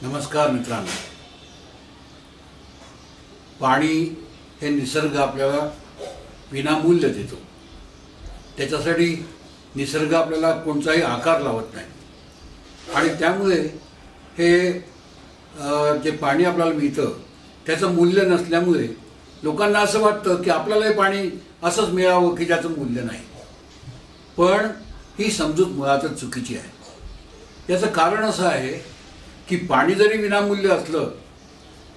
नमस्कार मित्रांनो, पाणी हे निसर्ग आपल्याला विनामूल्य देतो। त्याच्यासाठी निसर्ग आपल्याला कोणताही आकार लावत नाही आणि त्यामुळे हे जे पाणी आपल्याला मिळतं त्याचं मूल्य नसल्यामुळे लोकांना असं वाटतं की आपल्याला हे पाणी असंच मिळावं की ज्याचं मूल्य नाही। पण ही समजूत मुळातच चुकीची आहे। याचं कारण असं आहे की पाणी जरी विनामूल्य असलं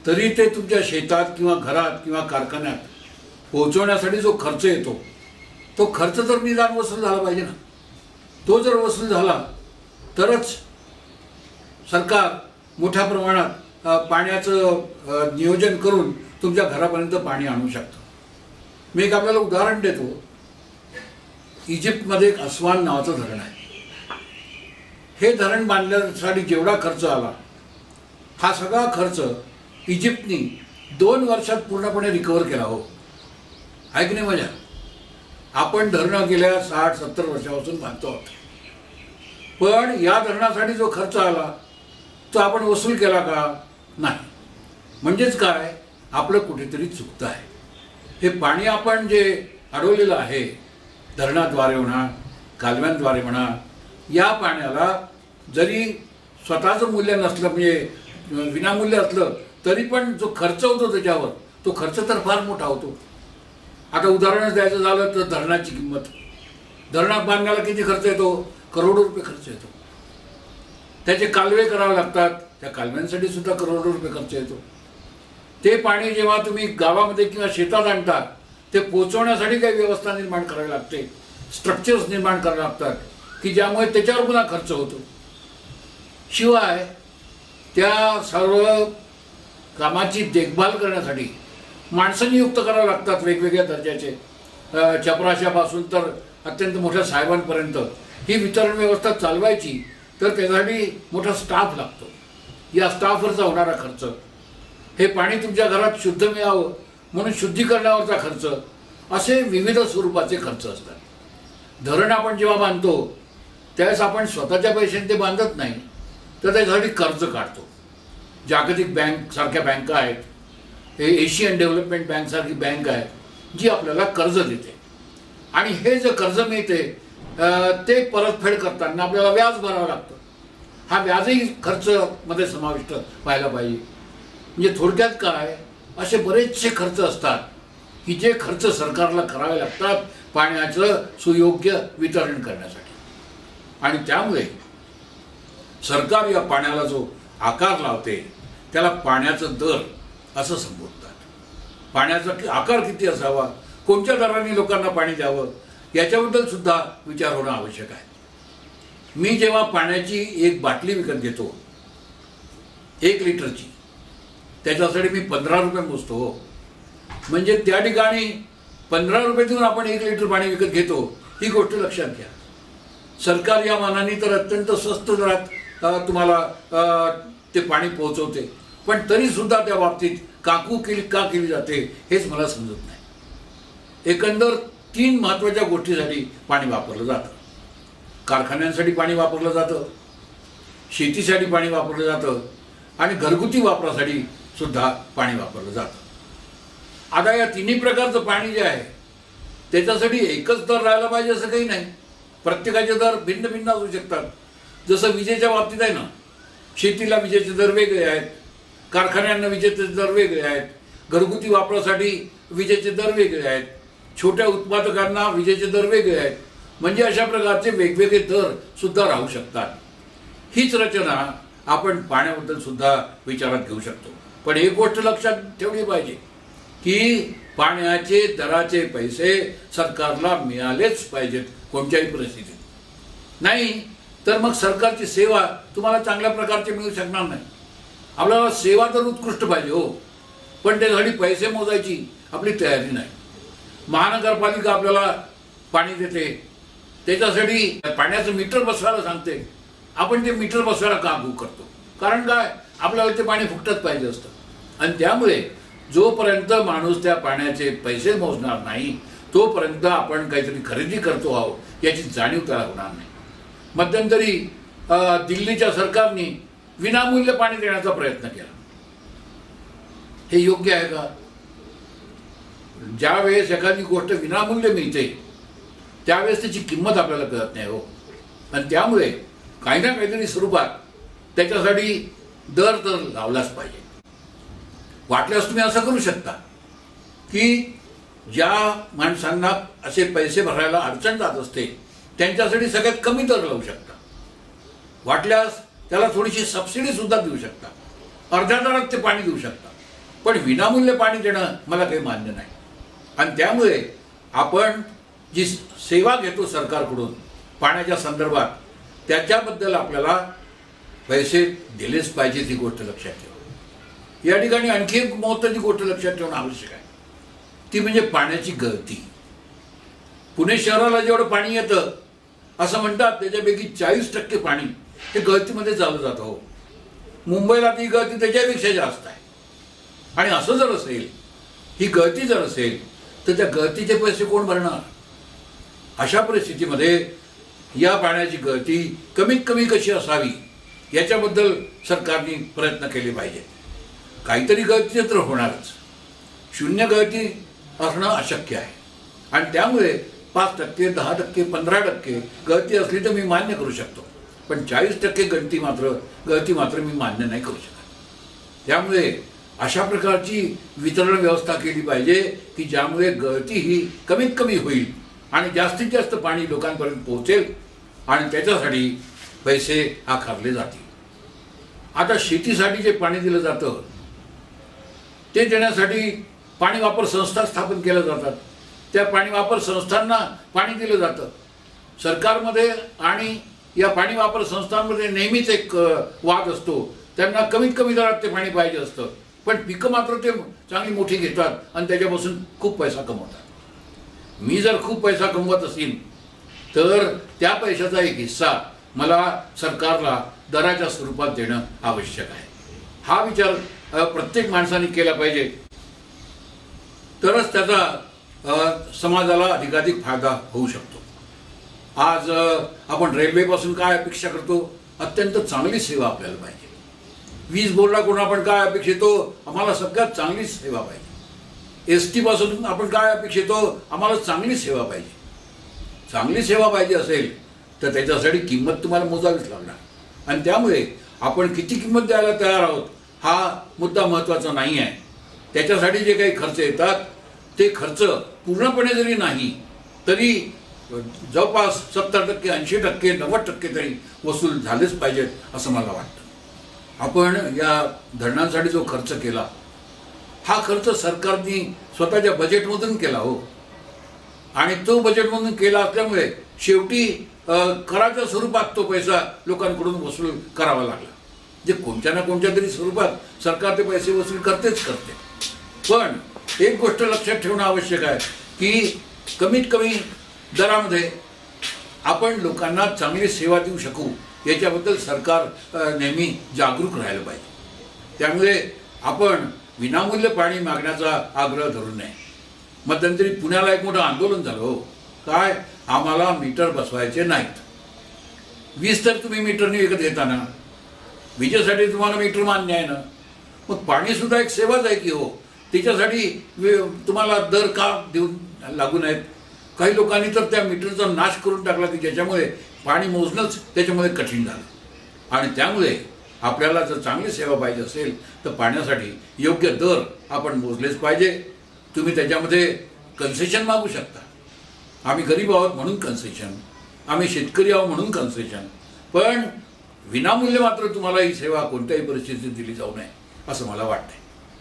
तरी ते तुमच्या शेतात किंवा घरात किंवा कारखान्यात पोहोचवण्यासाठी जो खर्च येतो तो खर्च तर निदान वसूल झाला पाहिजे ना। तो जर वसूल झाला तरच सरकार मोठ्या प्रमाणात पाण्याचं नियोजन करून तुमच्या घरापर्यंत पाणी आणू शकतं। मी एक आपल्याला उदाहरण देतो। इजिप्तमध्ये एक अस्वान नावाचं धरण आहे। हे धरण बांधण्यासाठी जेवढा खर्च आला हा सगळा खर्च इजिप्तनी 2 वर्षात पूर्णपणे रिकव्हर केला हो। आहे की नाही मजा? आपण धरणं गेल्या 60-70 वर्षापासून बांधतो आहोत, पण या धरणासाठी जो खर्च आला तो आपण वसूल केला का? नाही। म्हणजेच काय, आपलं कुठेतरी चुकतं आहे। हे पाणी आपण जे अडवलेलं आहे धरणाद्वारे म्हणा कालव्यांद्वारे म्हणा, या पाण्याला जरी स्वतःचं मूल्य नसलं म्हणजे विनामूल्य असलं तरी पण जो खर्च होतो त्याच्यावर तो खर्च तर फार मोठा होतो। आता उदाहरणच द्यायचं झालं तर धरणाची किंमत, धरणात बांधण्याला किती खर्च येतो? करोडो रुपये खर्च येतो। त्याचे कालवे करावे लागतात, त्या कालव्यांसाठी सुद्धा करोडो रुपये खर्च येतो। ते पाणी जेव्हा तुम्ही गावामध्ये किंवा शेतात आणता ते पोचवण्यासाठी काही व्यवस्था निर्माण करावी लागते, स्ट्रक्चर्स निर्माण करावे लागतात की ज्यामुळे त्याच्यावर पुन्हा खर्च होतो। शिवाय त्या सर्व कामाची देखभाल करण्यासाठी माणसं नियुक्त करावी लागतात वेगवेगळ्या दर्जाचे, चपराशापासून तर अत्यंत मोठ्या साहेबांपर्यंत। ही वितरण व्यवस्था चालवायची तर त्यासाठी मोठा स्टाफ लागतो। या स्टाफवरचा होणारा खर्च, हे पाणी तुमच्या घरात शुद्ध मिळावं म्हणून शुद्धीकरणावरचा खर्च, असे विविध स्वरूपाचे खर्च असतात। धरण आपण जेव्हा बांधतो त्यावेळेस आपण स्वतःच्या पैशाने ते बांधत नाही, तर त्याच्यासाठी कर्ज काढतो। जागतिक बँक सारख्या बँका आहेत, एशियन डेव्हलपमेंट बँक सारखी बँक आहे जी आपल्याला कर्ज देते आणि हे जे कर्ज मिळते ते परतफेड करताना आपल्याला व्याज भरावं लागतं। हा व्याजही खर्च मध्ये समाविष्ट व्हायला पाहिजे। म्हणजे थोडक्यात काय, असे बरेचसे खर्च असतात की जे खर्च सरकारला करावे लागतात पाण्याचं सुयोग्य वितरण करण्यासाठी। आणि त्यामुळे सरकार या पाण्याला जो आकार लावते त्याला पाण्याचा दर असं संबोधतात। पाण्याचा आकार किती असावा, कोणत्या दराने लोकांना पाणी द्यावं याच्याबद्दल सुद्धा विचार होणं आवश्यक आहे। मी जेव्हा पाण्याची एक बाटली विकत घेतो 1 लिटरची, त्याच्यासाठी मी 15 रुपये मोजतो। म्हणजे त्या ठिकाणी 15 रुपये देऊन आपण 1 लिटर पाणी विकत घेतो, ही गोष्ट लक्षात घ्या। सरकार या मानाने तर अत्यंत स्वस्त दरात तुम्हाला ते पाणी पोहोचवते, पण तरी सुद्धा त्या बाबतीत काकूकेली का केली जाते हेच मला समजत नाही। एकंदर 3 महत्त्वाच्या गोष्टीसाठी पाणी वापरलं जातं। कारखान्यांसाठी पाणी वापरलं जातं, शेतीसाठी पाणी वापरलं जातं आणि घरगुती वापरासाठी सुद्धा पाणी वापरलं जातं। आता या तिन्ही प्रकारचं पाणी जे आहे त्याच्यासाठी एकच दर राहायला पाहिजे असं काही नाही। प्रत्येकाचे दर भिन्न भिन्न असू शकतात। जसं विजेच्या बाबतीत आहे ना, शेतीला विजेचे दर वेगळे आहेत, कारखान्यांना विजेचे दर वेगळे आहेत, घरगुती वापरासाठी विजेचे दर वेगळे आहेत, छोट्या उत्पादकांना विजेचे दर वेगळे आहेत। म्हणजे अशा प्रकारचे वेगवेगळे दर सुद्धा राहू शकतात। हीच रचना आपण पाण्याबद्दल सुद्धा विचारात घेऊ शकतो। पण एक गोष्ट लक्षात ठेवली पाहिजे की पाण्याचे दराचे पैसे सरकारला मिळालेच पाहिजेत कोणत्याही परिस्थितीत, नाही तर मग सरकारची सेवा तुम्हाला चांगल्या प्रकारची मिळू शकणार नाही। आपल्याला सेवा तर उत्कृष्ट पाहिजे हो, पण त्यासाठी पैसे मोजायची आपली तयारी नाही। महानगरपालिका आपल्याला पाणी देते, त्याच्यासाठी पाण्याचं मीटर बसवायला सांगते, आपण ते मीटर बसवायला का करतो? कारण काय, आपल्याला ते पाणी फुकटच पाहिजे असतं। आणि त्यामुळे जोपर्यंत माणूस त्या पाण्याचे पैसे मोजणार नाही तोपर्यंत आपण काहीतरी खरेदी करतो आहोत याची जाणीव त्याला होणार नाही। मध्यंतरी दिल्लीच्या सरकारने विनामूल्य पाणी देण्याचा प्रयत्न केला. हे योग्य आहे का? ज्या वेळेस एखादी गोष्ट विनामूल्य मिळते त्यावेळेस त्याची किंमत आपल्याला कळत नाही हो. आणि त्यामुळे काही ना काहीतरी स्वरूपात त्याच्यासाठी दर तर लावलाच पाहिजे. वाटल्यास तुम्ही असं करू शकता की ज्या माणसांना असे पैसे भरायला अडचण जात असते त्यांच्यासाठी सगळ्यात कमी दर लावू शकता. वाटल्यास त्याला थोडीशी सबसिडी सुद्धा देऊ शकता, अर्ध्या दरात ते पाणी देऊ शकता. पण विनामूल्य पाणी देणं मला काही मान्य नाही. आणि त्यामुळे आपण जी सेवा घेतो सरकारकडून पाण्याच्या संदर्भात त्याच्याबद्दल आपल्याला पैसे दिलेच पाहिजे. ही गोष्ट लक्षात ठेवा. या ठिकाणी आणखी एक महत्त्वाची गोष्ट लक्षात ठेवणं आवश्यक आहे, ती म्हणजे पाण्याची गळती. पुणे शहराला जेवढं पाणी येतं असं म्हणतात त्याच्यापैकी 40% पाणी हे गळतीमध्ये चालू जातं हो. मुंबईला ती गळती त्याच्यापेक्षा जास्त आहे. आणि असं जर असेल, ही गळती जर असेल तर त्या गळतीचे पैसे कोण भरणार? अशा परिस्थितीमध्ये या पाण्याची गळती कमीत कमी कशी असावी याच्याबद्दल सरकारने प्रयत्न केले पाहिजे. काहीतरी गळती तर होणारच. शून्य गळती असणं अशक्य आहे. आणि त्यामुळे 5%, 10%, 15% गळती असली तर मी मान्य करू शकतो. पण 40% गळती मात्र मी मान्य नाही करू शकत. त्यामुळे अशा प्रकारची वितरण व्यवस्था केली पाहिजे की ज्यामुळे गळती ही कमीत कमी होईल आणि जास्तीत जास्त पाणी लोकांपर्यंत पोहोचेल आणि त्याच्यासाठी पैसे आकारले जातील. आता शेतीसाठी जे पाणी दिलं जातं ते देण्यासाठी पाणी वापर संस्था स्थापन केल्या जातात. त्या पाणी वापर संस्थांना पाणी दिलं जातं. सरकारमध्ये आणि या पाणी वापर संस्थांमध्ये नेहमीच एक वाद असतो. त्यांना कमीत कमी दरात ते पाणी पाहिजे असतं, पण पिकं मात्र ते चांगली मोठी घेतात आणि त्याच्यापासून खूप पैसा कमवतात. मी जर खूप पैसा कमवत असेल तर त्या पैशाचा एक हिस्सा मला सरकारला दराच्या स्वरूपात देणं आवश्यक आहे. हा विचार प्रत्येक माणसाने केला पाहिजे. तरच त्याचा समाजाला अधिकाधिक फायदा होऊ शकतो. आज आपण रेल्वेपासून काय अपेक्षा करतो? अत्यंत चांगली सेवा आपल्याला पाहिजे. वीज बोर्डाकडून आपण काय अपेक्षितो? आम्हाला सगळ्यात चांगली सेवा पाहिजे. ST पासून आपण काय अपेक्षितो? आम्हाला चांगली सेवा पाहिजे. चांगली सेवा पाहिजे असेल तर त्याच्यासाठी किंमत तुम्हाला मोजावीच लागणार. आणि त्यामुळे आपण किती किंमत द्यायला तयार आहोत हा मुद्दा महत्त्वाचा नाही आहे. त्याच्यासाठी जे काही खर्च येतात ते खर्च पूर्णपणे जरी नाही तरी जवळपास 70%, 80%, 90% तरी वसूल झालेच पाहिजेत असं मला वाटतं. आपण या धरणांसाठी जो खर्च केला हा खर्च सरकारने स्वतःच्या बजेटमधून केला हो. आणि तो बजेटमधून केला असल्यामुळे शेवटी कराच्या स्वरूपात तो पैसा लोकांकडून वसूल करावा लागला. जे कोणत्या ना कोणत्या तरी स्वरूपात सरकार ते पैसे वसूल करतेच करते. पण एक गोष्ट लक्षात ठेवणं आवश्यक आहे की कमीत कमी दरामध्ये आपण लोकांना चांगली सेवा देऊ शकू याच्याबद्दल सरकार नेहमी जागरूक राहायला पाहिजे. त्यामुळे आपण विनामूल्य पाणी मागण्याचा आग्रह धरू नये. मध्यंतरी पुण्याला एक मोठं आंदोलन झालं हो. काय? आम्हाला मीटर बसवायचे नाहीत. वीज तर तुम्ही मीटरने विकत घेता ना, विजेसाठी तुम्हाला मीटर मान्य आहे ना, मग पाणी सुद्धा एक सेवाच आहे की हो. त्याच्यासाठी तुम्हाला दर का देऊन लागू नयेत? काही लोकांनी तर त्या मीटरचा नाश करून टाकला की ज्याच्यामुळे पाणी मोजणंच त्याच्यामध्ये कठीण झालं. आणि त्यामुळे आपल्याला जर चांगली सेवा पाहिजे असेल तर पाण्यासाठी योग्य दर आपण मोजलेच पाहिजे. तुम्ही त्याच्यामध्ये कन्सेशन मागू शकता. आम्ही गरीब आहोत म्हणून कन्सेशन, आम्ही शेतकरी आहोत म्हणून कन्सेशन, पण विनामूल्य मात्र तुम्हाला ही सेवा कोणत्याही परिस्थितीत दिली जाऊ नये असं मला वाटतंय.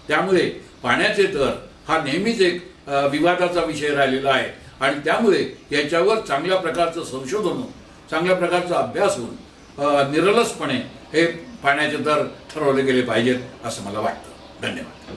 त्यामुळे पाण्याचे दर हा नेहमीच एक विवादाचा विषय राहिलेला आहे. आणि त्यामुळे याच्यावर चांगल्या प्रकारचं संशोधन होऊन, चांगल्या प्रकारचा अभ्यास होऊन निरलसपणे हे पाण्याचे दर ठरवले गेले पाहिजेत असं मला वाटतं. धन्यवाद.